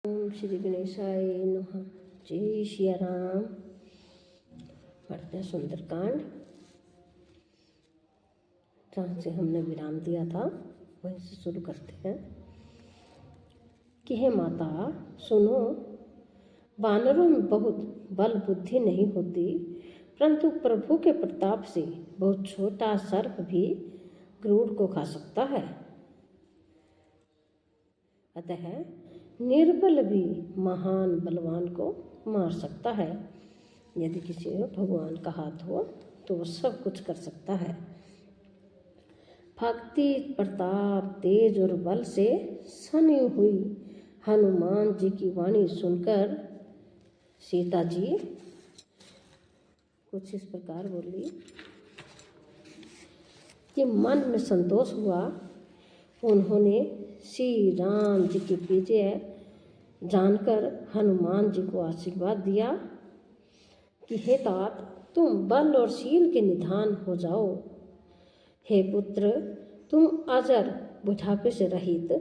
ओम श्री गणेशाय नमः। जय सिया राम। पढ़ते हैं सुंदरकांड। जहाँ से हमने विराम दिया था वहीं से शुरू करते हैं कि हे माता सुनो, वानरों में बहुत बल बुद्धि नहीं होती, परंतु प्रभु के प्रताप से बहुत छोटा सर्प भी गरुड़ को खा सकता है। अतः निर्बल भी महान बलवान को मार सकता है। यदि किसी में भगवान का हाथ हो तो वो सब कुछ कर सकता है। भक्ति, प्रताप, तेज और बल से सनी हुई हनुमान जी की वाणी सुनकर सीता जी कुछ इस प्रकार बोली कि मन में संतोष हुआ। उन्होंने श्री राम जी के विजय जानकर हनुमान जी को आशीर्वाद दिया कि हे तात, तुम बल और शील के निधान हो जाओ। हे पुत्र, तुम अजर, बुढ़ापे से रहित,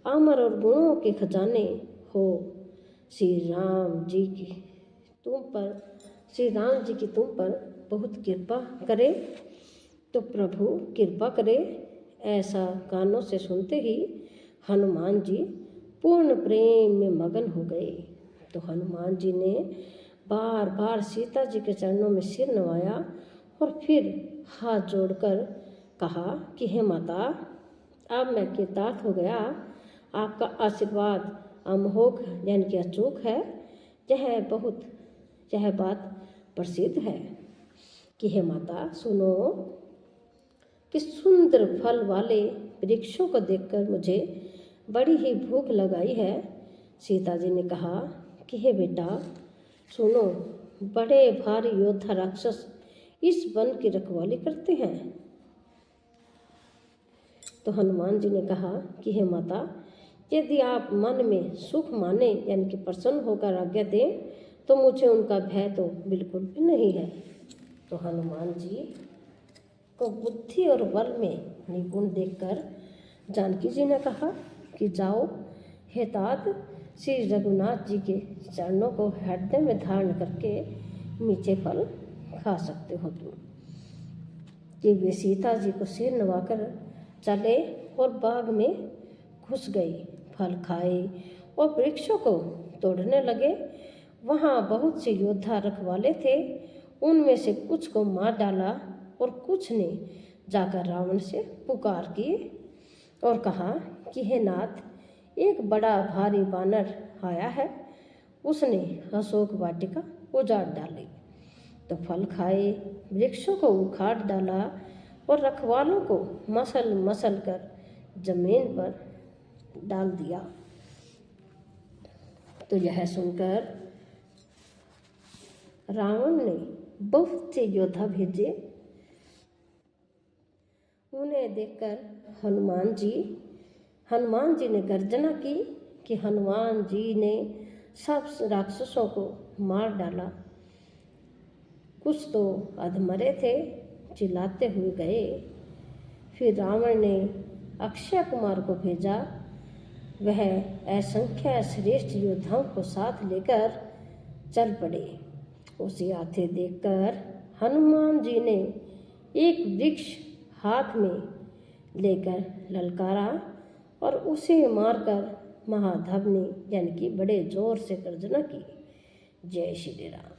अमर और गुणों के खजाने हो। श्री राम जी की तुम पर बहुत कृपा करे तो प्रभु कृपा करे। ऐसा कानों से सुनते ही हनुमान जी पूर्ण प्रेम में मगन हो गए। तो हनुमान जी ने बार बार सीता जी के चरणों में सिर नवाया और फिर हाथ जोड़कर कहा कि हे माता, अब मैं कृतार्थ हो गया। आपका आशीर्वाद अमोघ यानी कि अचूक है। यह बात प्रसिद्ध है कि हे माता सुनो कि सुंदर फल वाले वृक्षों को देखकर मुझे बड़ी ही भूख लगाई है। सीता जी ने कहा कि हे बेटा सुनो, बड़े भारी योद्धा राक्षस इस वन की रखवाली करते हैं। तो हनुमान जी ने कहा कि हे माता, यदि आप मन में सुख माने यानी कि प्रसन्न होकर आज्ञा दें तो मुझे उनका भय तो बिल्कुल भी नहीं है। तो हनुमान जी को बुद्धि और बल में निपुण देखकर जानकी जी ने कहा कि जाओ हे तात, श्री रघुनाथ जी के चरणों को हृदय में धारण करके मीठे फल खा सकते हो तुम। कि वे सीता जी को सिर नवाकर चले और बाग में घुस गई, फल खाए और वृक्षों को तोड़ने लगे। वहाँ बहुत से योद्धा रखवाले थे, उनमें से कुछ को मार डाला और कुछ ने जाकर रावण से पुकार की और कहा कि हे नाथ, एक बड़ा भारी वानर आया है, उसने अशोक वाटिका उजाड़ डाली। तो फल खाए, वृक्षों को उखाड़ डाला और रखवालों को मसल मसल कर जमीन पर डाल दिया। तो यह सुनकर रावण ने बहुत से योद्धा भेजे। उन्हें देखकर हनुमान जी ने गर्जना की कि हनुमान जी ने सब राक्षसों को मार डाला। कुछ तो अधमरे थे, चिल्लाते हुए गए। फिर रावण ने अक्षय कुमार को भेजा। वह असंख्य श्रेष्ठ योद्धाओं को साथ लेकर चल पड़े। उसे आते देखकर हनुमान जी ने एक वृक्ष हाथ में लेकर ललकारा और उसे मारकर महाधवनी यानी कि बड़े जोर से गर्जना की। जय श्री राम।